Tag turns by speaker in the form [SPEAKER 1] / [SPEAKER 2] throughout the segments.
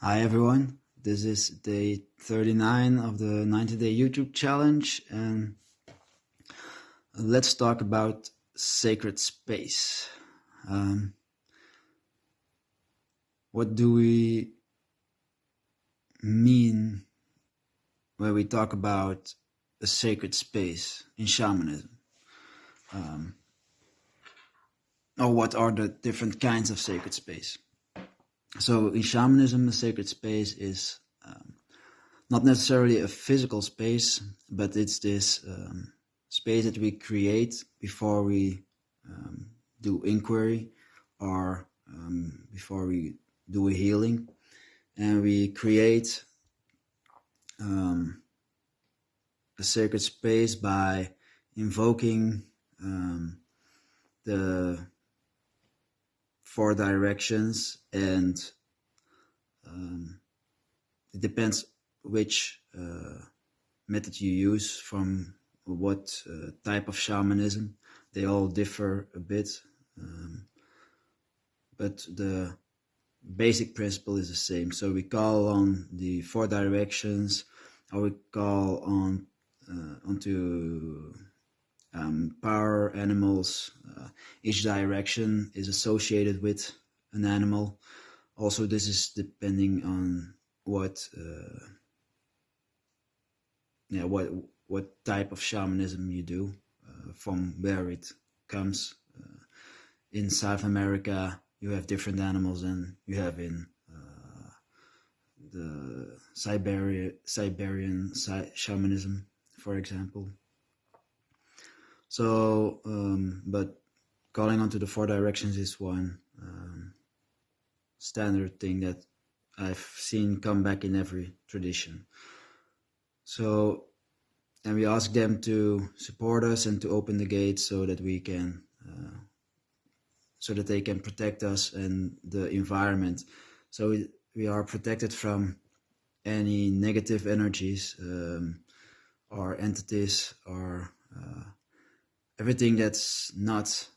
[SPEAKER 1] Hi everyone, this is day 39 of the 90-day YouTube challenge, and let's talk about sacred space. What do we mean when we talk about a sacred space in shamanism? Or what are the different kinds of sacred space? So in shamanism, the sacred space is not necessarily a physical space, but it's this space that we create before we do inquiry or before we do a healing. And we create a sacred space by invoking the four directions, and it depends which method you use from what type of shamanism. They all differ a bit, but the basic principle is the same. So we call on the four directions, or we call on onto power animals. Each direction is associated with an animal. Also, this is depending on what type of shamanism you do, from where it comes. In South America, you have different animals than you have in the Siberian shamanism, for example. So, but calling onto the four directions is one standard thing that I've seen come back in every tradition. So, and we ask them to support us and to open the gates so that we can, so that they can protect us and the environment. So we are protected from any negative energies or entities or everything that's not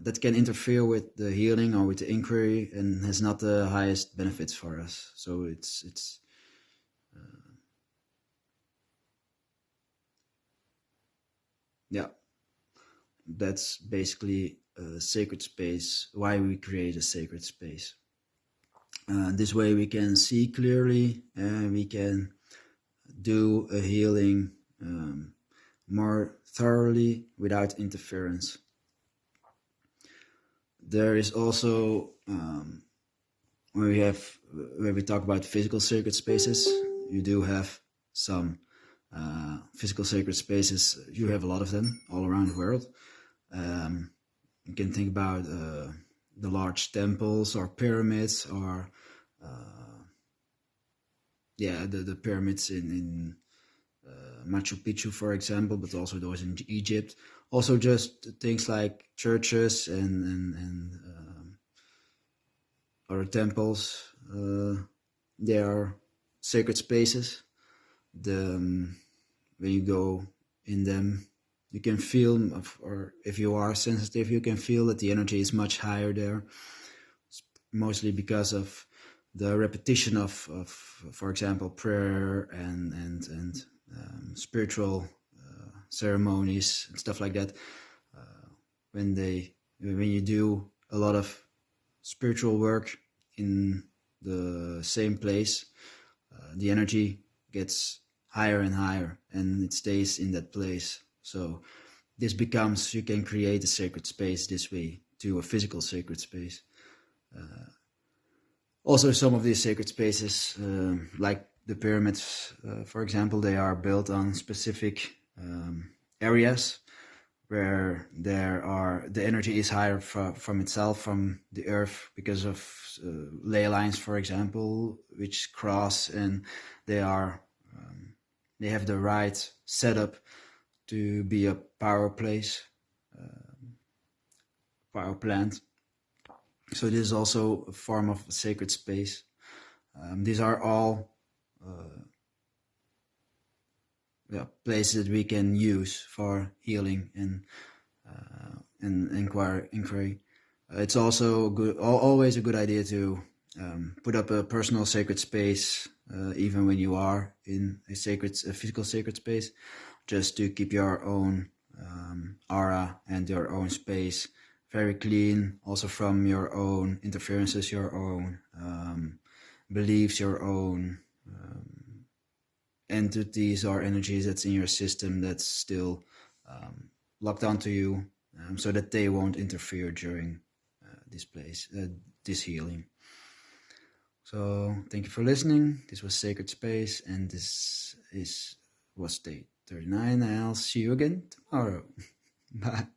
[SPEAKER 1] that can interfere with the healing or with the inquiry and has not the highest benefits for us. So it's yeah, that's basically a sacred space. Why we create a sacred space. This way we can see clearly and we can do a healing more thoroughly without interference. There is also when we talk about physical sacred spaces, you do have some physical sacred spaces. You have a lot of them all around the world. You can think about the large temples or pyramids, or the pyramids in Machu Picchu, for example, but also those in Egypt. Also, just things like churches and other temples. They are sacred spaces. When you go in them, you can feel, or if you are sensitive, you can feel that the energy is much higher there. Mostly because of the repetition of for example, prayer and spiritual ceremonies and stuff like that. When you do a lot of spiritual work in the same place, the energy gets higher and higher, and it stays in that place. So this becomes, you can create a sacred space this way to a physical sacred space. Also, some of these sacred spaces, like the pyramids, for example, they are built on specific areas where the energy is higher from itself, from the earth, because of ley lines, for example, which cross, and they have the right setup to be a power place, power plant. So this is also a form of a sacred space. These are all places that we can use for healing and inquiry. It's also always a good idea to put up a personal sacred space, even when you are in a physical sacred space, just to keep your own aura and your own space very clean, also from your own interferences, your own beliefs, your own entities or energies that's in your system that's still locked onto you, so that they won't interfere during this healing. So thank you for listening. This was Sacred Space, and was day 39, and I'll see you again tomorrow. Bye.